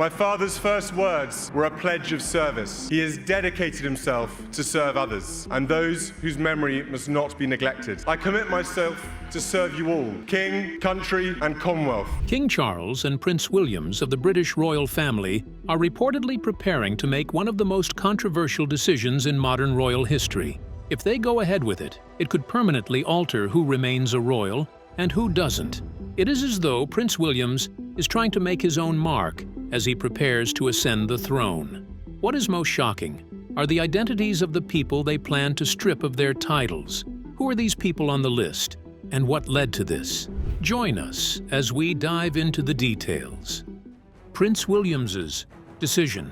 My father's first words were a pledge of service. He has dedicated himself to serve others and those whose memory must not be neglected. I commit myself to serve you all, King, country, and Commonwealth. King Charles and Prince Williams of the British royal family are reportedly preparing to make one of the most controversial decisions in modern royal history. If they go ahead with it, it could permanently alter who remains a royal and who doesn't. It is as though Prince Williams is trying to make his own mark as he prepares to ascend the throne. What is most shocking are the identities of the people they plan to strip of their titles. Who are these people on the list, and what led to this? Join us as we dive into the details. Prince William's decision.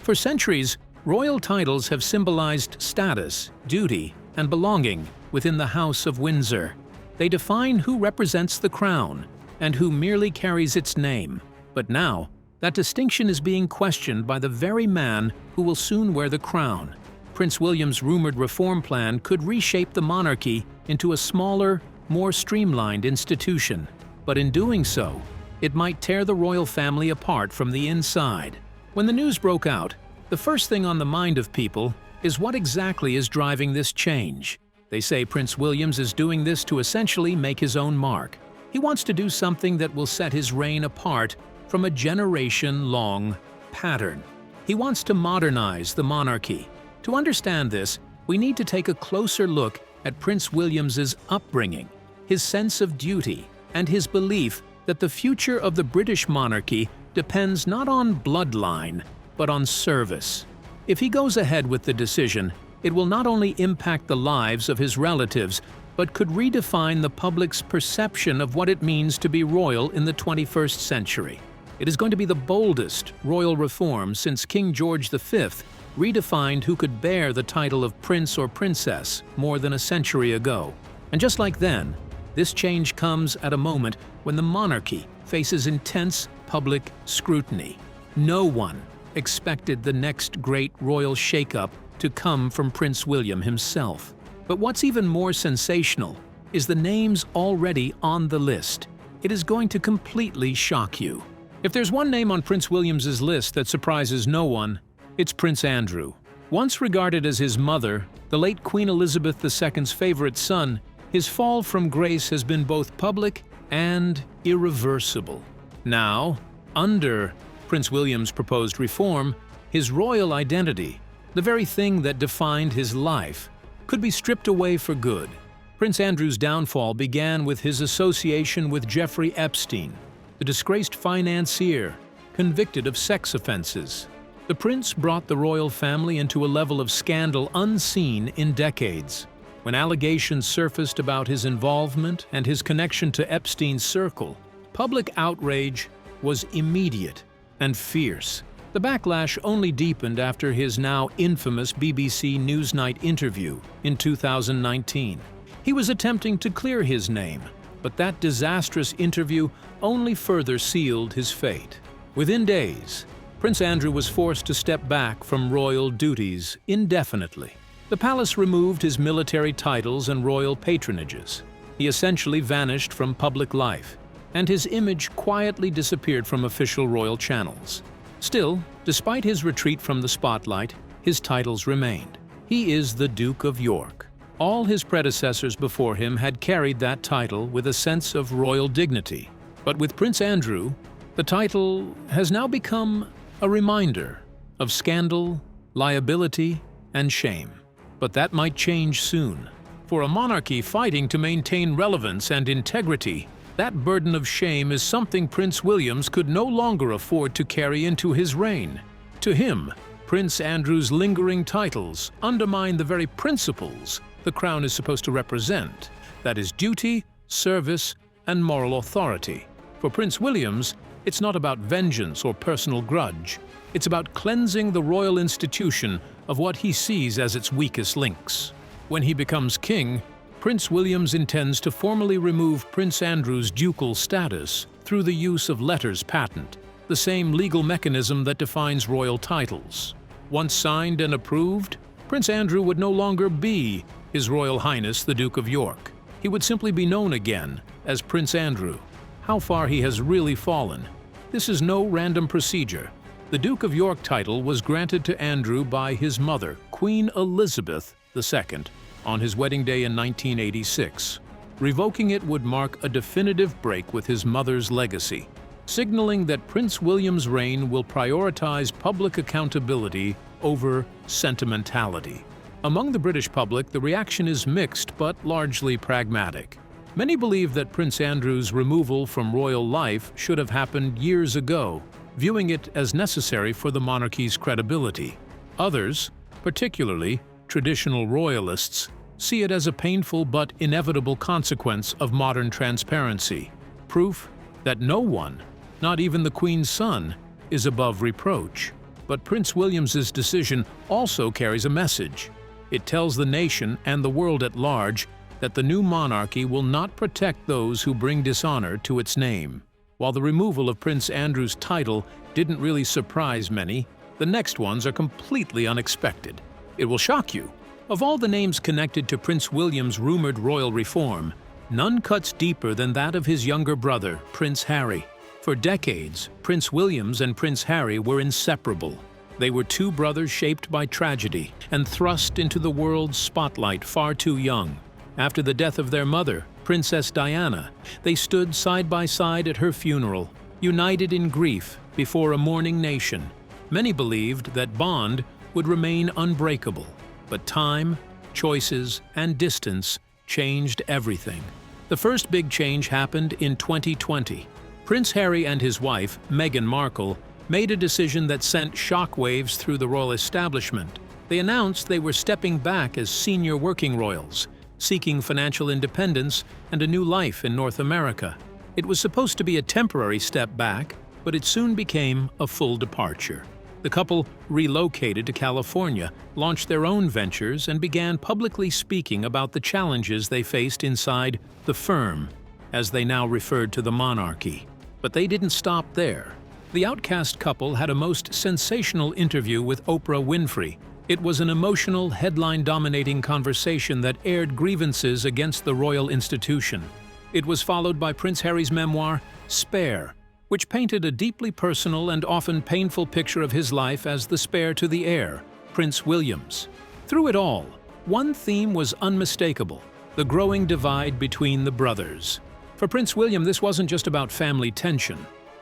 For centuries, royal titles have symbolized status, duty, and belonging within the House of Windsor. They define who represents the crown and who merely carries its name. But now, that distinction is being questioned by the very man who will soon wear the crown. Prince William's rumored reform plan could reshape the monarchy into a smaller, more streamlined institution. But in doing so, it might tear the royal family apart from the inside. When the news broke out, the first thing on the mind of people is what exactly is driving this change. They say Prince Williams is doing this to essentially make his own mark. He wants to do something that will set his reign apart from a generation-long pattern. He wants to modernize the monarchy. To understand this, we need to take a closer look at Prince William's upbringing, his sense of duty, and his belief that the future of the British monarchy depends not on bloodline, but on service. If he goes ahead with the decision, it will not only impact the lives of his relatives, but could redefine the public's perception of what it means to be royal in the 21st century. It is going to be the boldest royal reform since King George V redefined who could bear the title of prince or princess more than a century ago. And just like then, this change comes at a moment when the monarchy faces intense public scrutiny. No one expected the next great royal shakeup to come from Prince William himself. But what's even more sensational is the names already on the list. It is going to completely shock you. If there's one name on Prince William's list that surprises no one, it's Prince Andrew. Once regarded as his mother, the late Queen Elizabeth II's favorite son, his fall from grace has been both public and irreversible. Now, under Prince William's proposed reform, his royal identity, the very thing that defined his life, could be stripped away for good. Prince Andrew's downfall began with his association with Jeffrey Epstein, the disgraced financier convicted of sex offenses. The prince brought the royal family into a level of scandal unseen in decades. When allegations surfaced about his involvement and his connection to Epstein's circle, public outrage was immediate and fierce. The backlash only deepened after his now infamous BBC Newsnight interview in 2019. He was attempting to clear his name, but that disastrous interview only further sealed his fate. Within days, Prince Andrew was forced to step back from royal duties indefinitely. The palace removed his military titles and royal patronages. He essentially vanished from public life, and his image quietly disappeared from official royal channels. Still, despite his retreat from the spotlight, his titles remained. He is the Duke of York. All his predecessors before him had carried that title with a sense of royal dignity. But with Prince Andrew, the title has now become a reminder of scandal, liability, and shame. But that might change soon. For a monarchy fighting to maintain relevance and integrity, that burden of shame is something Prince William could no longer afford to carry into his reign. To him, Prince Andrew's lingering titles undermine the very principles the crown is supposed to represent, that is duty, service, and moral authority. For Prince William, it's not about vengeance or personal grudge. It's about cleansing the royal institution of what he sees as its weakest links. When he becomes king, Prince William intends to formally remove Prince Andrew's ducal status through the use of letters patent, the same legal mechanism that defines royal titles. Once signed and approved, Prince Andrew would no longer be His Royal Highness the Duke of York. He would simply be known again as Prince Andrew. How far he has really fallen This is no random procedure. The Duke of York title was granted to Andrew by his mother, Queen Elizabeth II, on his wedding day in 1986. Revoking it would mark a definitive break with his mother's legacy, signaling that Prince William's reign will prioritize public accountability over sentimentality. Among the British public, the reaction is mixed but largely pragmatic. Many believe that Prince Andrew's removal from royal life should have happened years ago, viewing it as necessary for the monarchy's credibility. Others, particularly traditional royalists, see it as a painful but inevitable consequence of modern transparency, proof that no one, not even the Queen's son, is above reproach. But Prince William's decision also carries a message. It tells the nation and the world at large that the new monarchy will not protect those who bring dishonor to its name. While the removal of Prince Andrew's title didn't really surprise many, the next ones are completely unexpected. It will shock you. Of all the names connected to Prince William's rumored royal reform, none cuts deeper than that of his younger brother, Prince Harry. For decades, Prince William and Prince Harry were inseparable. They were two brothers shaped by tragedy and thrust into the world's spotlight far too young. After the death of their mother, Princess Diana, they stood side by side at her funeral, united in grief before a mourning nation. Many believed that bond would remain unbreakable, but time, choices, and distance changed everything. The first big change happened in 2020. Prince Harry and his wife, Meghan Markle, made a decision that sent shockwaves through the royal establishment. They announced they were stepping back as senior working royals, seeking financial independence and a new life in North America. It was supposed to be a temporary step back, but it soon became a full departure. The couple relocated to California, launched their own ventures, and began publicly speaking about the challenges they faced inside the firm, as they now referred to the monarchy. But they didn't stop there. The outcast couple had a most sensational interview with Oprah Winfrey. It was an emotional, headline-dominating conversation that aired grievances against the royal institution. It was followed by Prince Harry's memoir, Spare, which painted a deeply personal and often painful picture of his life as the spare to the heir, Prince William. Through it all, one theme was unmistakable: the growing divide between the brothers. For Prince William, this wasn't just about family tension.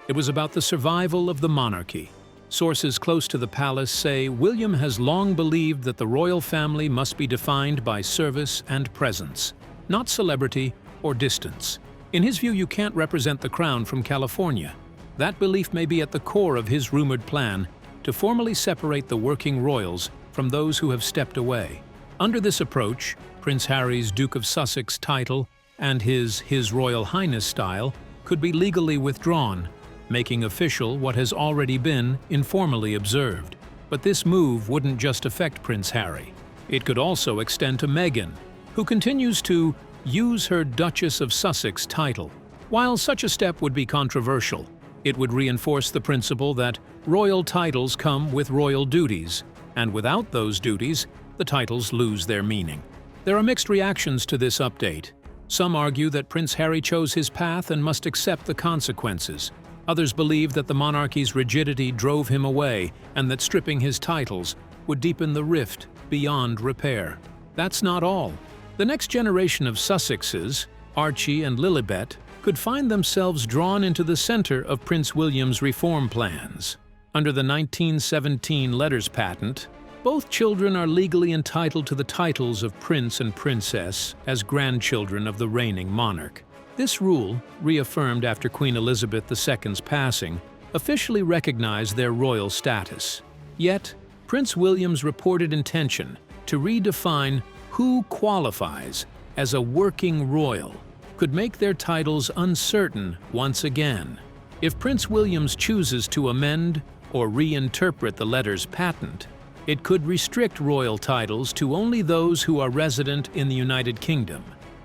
It was about the survival of the monarchy. Sources close to the palace say William has long believed that the royal family must be defined by service and presence, not celebrity or distance. In his view, you can't represent the crown from California. That belief may be at the core of his rumored plan to formally separate the working royals from those who have stepped away. Under this approach, Prince Harry's Duke of Sussex title and his Royal Highness style could be legally withdrawn, making official what has already been informally observed. But this move wouldn't just affect Prince Harry. It could also extend to Meghan, who continues to use her Duchess of Sussex title. While such a step would be controversial, it would reinforce the principle that royal titles come with royal duties, and without those duties, the titles lose their meaning. There are mixed reactions to this update. Some argue that Prince Harry chose his path and must accept the consequences. Others believe that the monarchy's rigidity drove him away and that stripping his titles would deepen the rift beyond repair. That's not all. The next generation of Sussexes, Archie and Lilibet, could find themselves drawn into the center of Prince William's reform plans. Under the 1917 letters patent, both children are legally entitled to the titles of prince and princess as grandchildren of the reigning monarch. This rule, reaffirmed after Queen Elizabeth II's passing, officially recognized their royal status. Yet, Prince William's reported intention to redefine who qualifies as a working royal could make their titles uncertain once again. If Prince William chooses to amend or reinterpret the letters patent, it could restrict royal titles to only those who are resident in the United Kingdom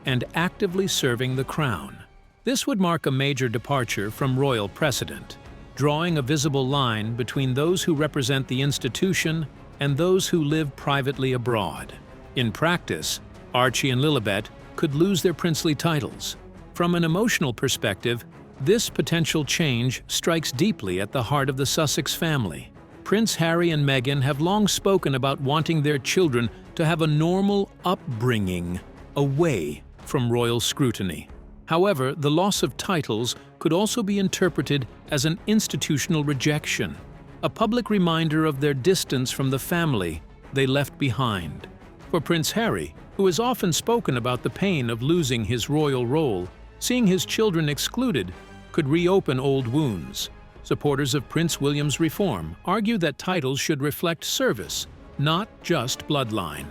and actively serving the crown. This would mark a major departure from royal precedent, drawing a visible line between those who represent the institution and those who live privately abroad. In practice, Archie and Lilibet could lose their princely titles. From an emotional perspective, This potential change strikes deeply at the heart of the Sussex family. Prince Harry and Meghan have long spoken about wanting their children to have a normal upbringing away from royal scrutiny. However, the loss of titles could also be interpreted as an institutional rejection, a public reminder of their distance from the family they left behind. For Prince Harry, who has often spoken about the pain of losing his royal role, seeing his children excluded could reopen old wounds. Supporters of Prince William's reform argue that titles should reflect service, not just bloodline.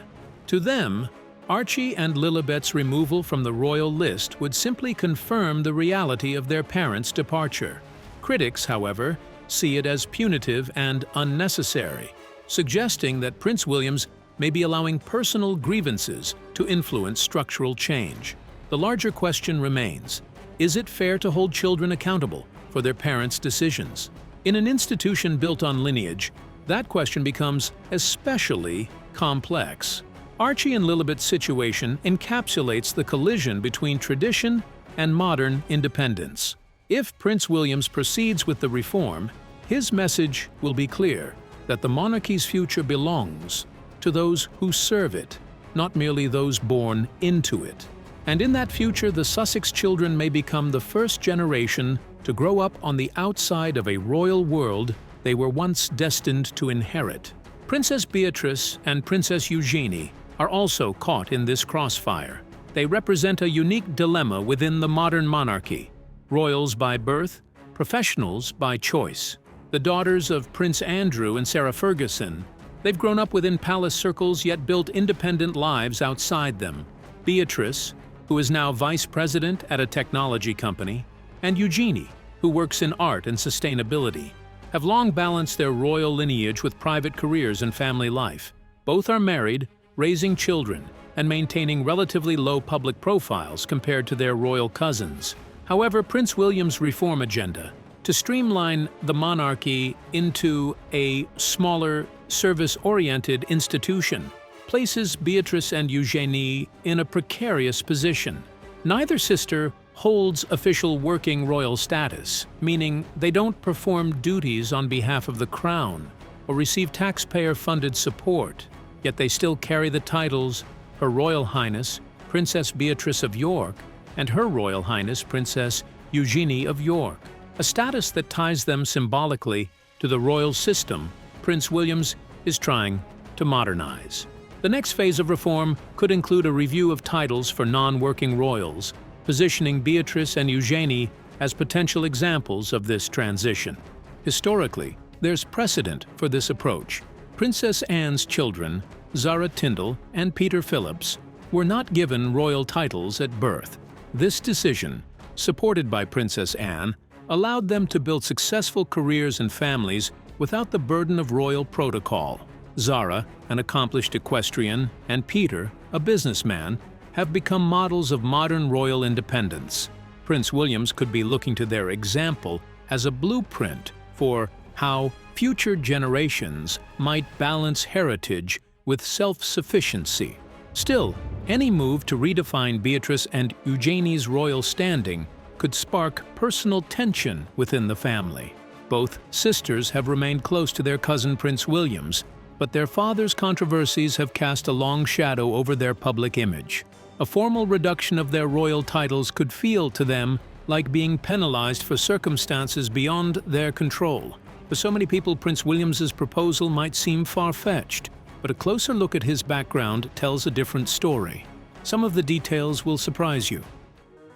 To them, Archie and Lilibet's removal from the royal list would simply confirm the reality of their parents' departure. Critics, however, see it as punitive and unnecessary, suggesting that Prince William may be allowing personal grievances to influence structural change. The larger question remains: is it fair to hold children accountable for their parents' decisions? In an institution built on lineage, that question becomes especially complex. Archie and Lilibet's situation encapsulates the collision between tradition and modern independence. If Prince William proceeds with the reform, his message will be clear: that the monarchy's future belongs to those who serve it, not merely those born into it. And in that future, the Sussex children may become the first generation to grow up on the outside of a royal world they were once destined to inherit. Princess Beatrice and Princess Eugenie are also caught in this crossfire. They represent a unique dilemma within the modern monarchy: royals by birth, professionals by choice. The daughters of Prince Andrew and Sarah Ferguson, they've grown up within palace circles yet built independent lives outside them. Beatrice, who is now vice president at a technology company, and Eugenie, who works in art and sustainability, have long balanced their royal lineage with private careers and family life. Both are married, raising children, and maintaining relatively low public profiles compared to their royal cousins. However, Prince William's reform agenda, to streamline the monarchy into a smaller, service-oriented institution, places Beatrice and Eugenie in a precarious position. Neither sister holds official working royal status, meaning they don't perform duties on behalf of the crown or receive taxpayer-funded support, yet they still carry the titles Her Royal Highness Princess Beatrice of York and Her Royal Highness Princess Eugenie of York, a status that ties them symbolically to the royal system Prince William is trying to modernize. The next phase of reform could include a review of titles for non-working royals, positioning Beatrice and Eugenie as potential examples of this transition. Historically, there's precedent for this approach. Princess Anne's children, Zara Tindall and Peter Phillips, were not given royal titles at birth. This decision, supported by Princess Anne, allowed them to build successful careers and families without the burden of royal protocol. Zara, an accomplished equestrian, and Peter, a businessman, have become models of modern royal independence. Prince William could be looking to their example as a blueprint for how future generations might balance heritage with self-sufficiency. Still, any move to redefine Beatrice and Eugenie's royal standing could spark personal tension within the family. Both sisters have remained close to their cousin Prince William, but their father's controversies have cast a long shadow over their public image. A formal reduction of their royal titles could feel to them like being penalized for circumstances beyond their control. For so many people, Prince William's proposal might seem far-fetched, but a closer look at his background tells a different story. Some of the details will surprise you.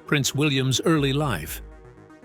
Prince William's early life.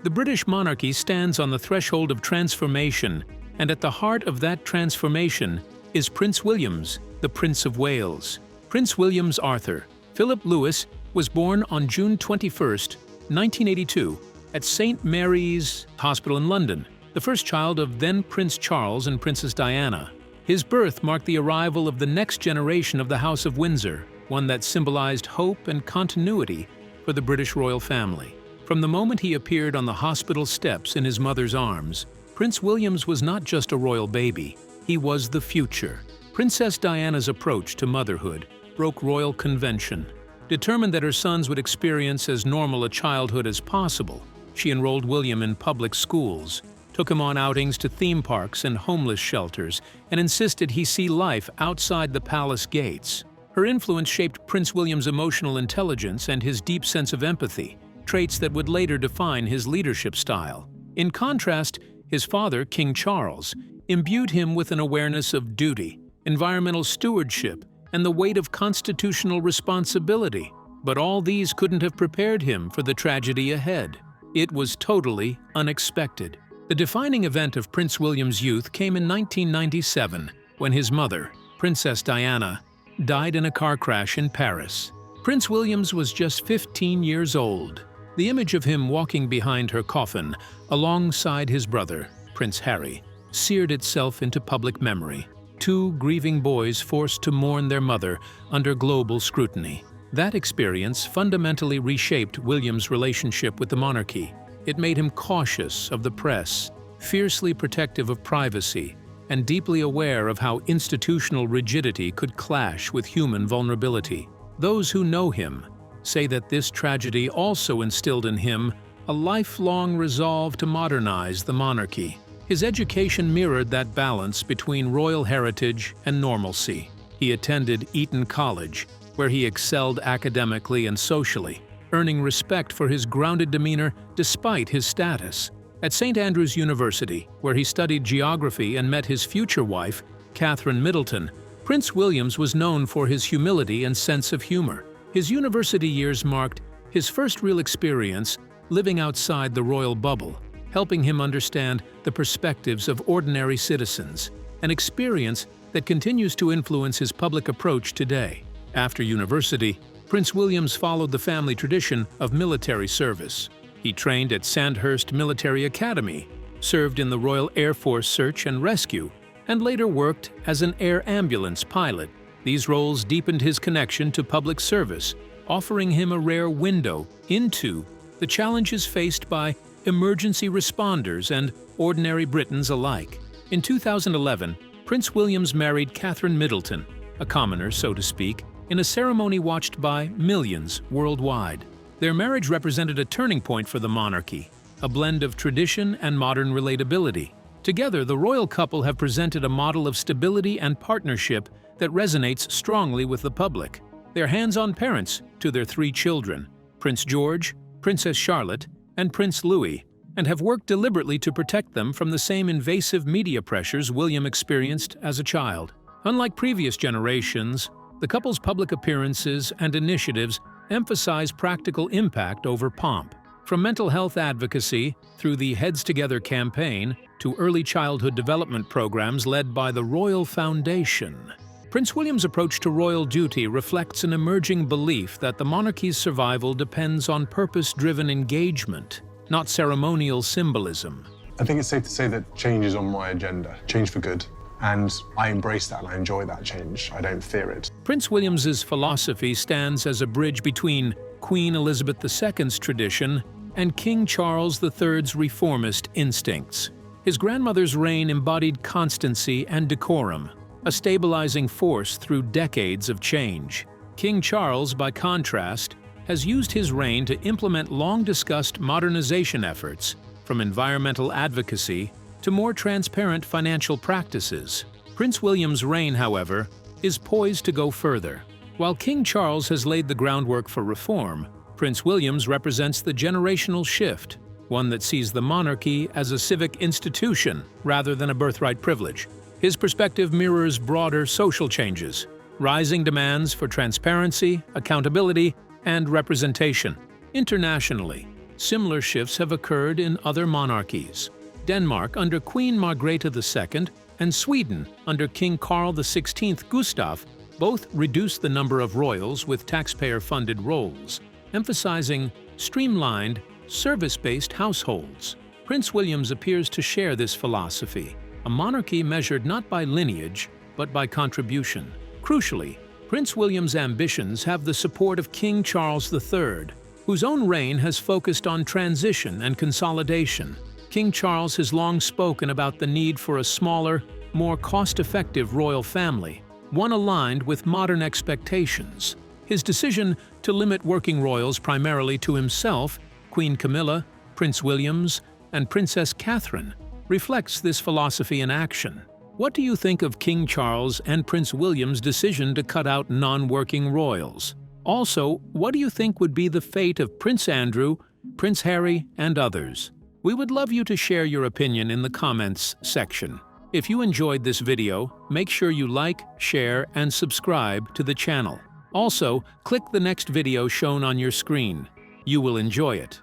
The British monarchy stands on the threshold of transformation, and at the heart of that transformation is Prince William, the Prince of Wales. Prince William's Arthur Philip Lewis was born on June 21, 1982, at St. Mary's Hospital in London, the first child of then Prince Charles and Princess Diana. His birth marked the arrival of the next generation of the House of Windsor, one that symbolized hope and continuity for the British royal family. From the moment he appeared on the hospital steps in his mother's arms, Prince William was not just a royal baby, he was the future. Princess Diana's approach to motherhood broke royal convention. Determined that her sons would experience as normal a childhood as possible, She enrolled William in public schools, took him on outings to theme parks and homeless shelters, and insisted he see life outside the palace gates. Her influence shaped Prince William's emotional intelligence and his deep sense of empathy, traits that would later define his leadership style. In contrast, his father, King Charles, imbued him with an awareness of duty, environmental stewardship, and the weight of constitutional responsibility. But all these couldn't have prepared him for the tragedy ahead. It was totally unexpected. The defining event of Prince William's youth came in 1997, when his mother, Princess Diana, died in a car crash in Paris. Prince William was just 15 years old. The image of him walking behind her coffin, alongside his brother, Prince Harry, seared itself into public memory. Two grieving boys forced to mourn their mother under global scrutiny. That experience fundamentally reshaped William's relationship with the monarchy. It made him cautious of the press, fiercely protective of privacy, and deeply aware of how institutional rigidity could clash with human vulnerability. Those who know him say that this tragedy also instilled in him a lifelong resolve to modernize the monarchy. His education mirrored that balance between royal heritage and normalcy. He attended Eton College, where he excelled academically and socially, earning respect for his grounded demeanor despite his status. At St. Andrews University, where he studied geography and met his future wife, Catherine Middleton, Prince William was known for his humility and sense of humor. His university years marked his first real experience living outside the royal bubble, helping him understand the perspectives of ordinary citizens, an experience that continues to influence his public approach today. After university, Prince William followed the family tradition of military service. He trained at Sandhurst Military Academy, served in the Royal Air Force Search and Rescue, and later worked as an air ambulance pilot. These roles deepened his connection to public service, offering him a rare window into the challenges faced by emergency responders and ordinary Britons alike. In 2011, Prince William married Catherine Middleton, a commoner, so to speak, in a ceremony watched by millions worldwide. Their marriage represented a turning point for the monarchy, a blend of tradition and modern relatability. Together, the royal couple have presented a model of stability and partnership that resonates strongly with the public. They're hands-on parents to their three children, Prince George, Princess Charlotte, and Prince Louis, and have worked deliberately to protect them from the same invasive media pressures William experienced as a child. Unlike previous generations, the couple's public appearances and initiatives emphasize practical impact over pomp. From mental health advocacy through the Heads Together campaign to early childhood development programs led by the Royal Foundation, Prince William's approach to royal duty reflects an emerging belief that the monarchy's survival depends on purpose-driven engagement, not ceremonial symbolism. I think it's safe to say that change is on my agenda, change for good. And I embrace that and I enjoy that change. I don't fear it. Prince William's philosophy stands as a bridge between Queen Elizabeth II's tradition and King Charles III's reformist instincts. His grandmother's reign embodied constancy and decorum, a stabilizing force through decades of change. King Charles, by contrast, has used his reign to implement long-discussed modernization efforts, from environmental advocacy to more transparent financial practices. Prince William's reign, however, is poised to go further. While King Charles has laid the groundwork for reform, Prince William represents the generational shift, one that sees the monarchy as a civic institution rather than a birthright privilege. His perspective mirrors broader social changes, rising demands for transparency, accountability, and representation. Internationally, similar shifts have occurred in other monarchies. Denmark under Queen Margrethe II and Sweden under King Carl XVI Gustaf both reduced the number of royals with taxpayer-funded roles, emphasizing streamlined, service-based households. Prince William appears to share this philosophy, a monarchy measured not by lineage, but by contribution. Crucially, Prince William's ambitions have the support of King Charles III, whose own reign has focused on transition and consolidation. King Charles has long spoken about the need for a smaller, more cost-effective royal family, one aligned with modern expectations. His decision to limit working royals primarily to himself, Queen Camilla, Prince William's, and Princess Catherine reflects this philosophy in action. What do you think of King Charles and Prince William's decision to cut out non-working royals? Also, what do you think would be the fate of Prince Andrew, Prince Harry, and others? We would love you to share your opinion in the comments section. If you enjoyed this video, make sure you like, share, and subscribe to the channel. Also, click the next video shown on your screen. You will enjoy it.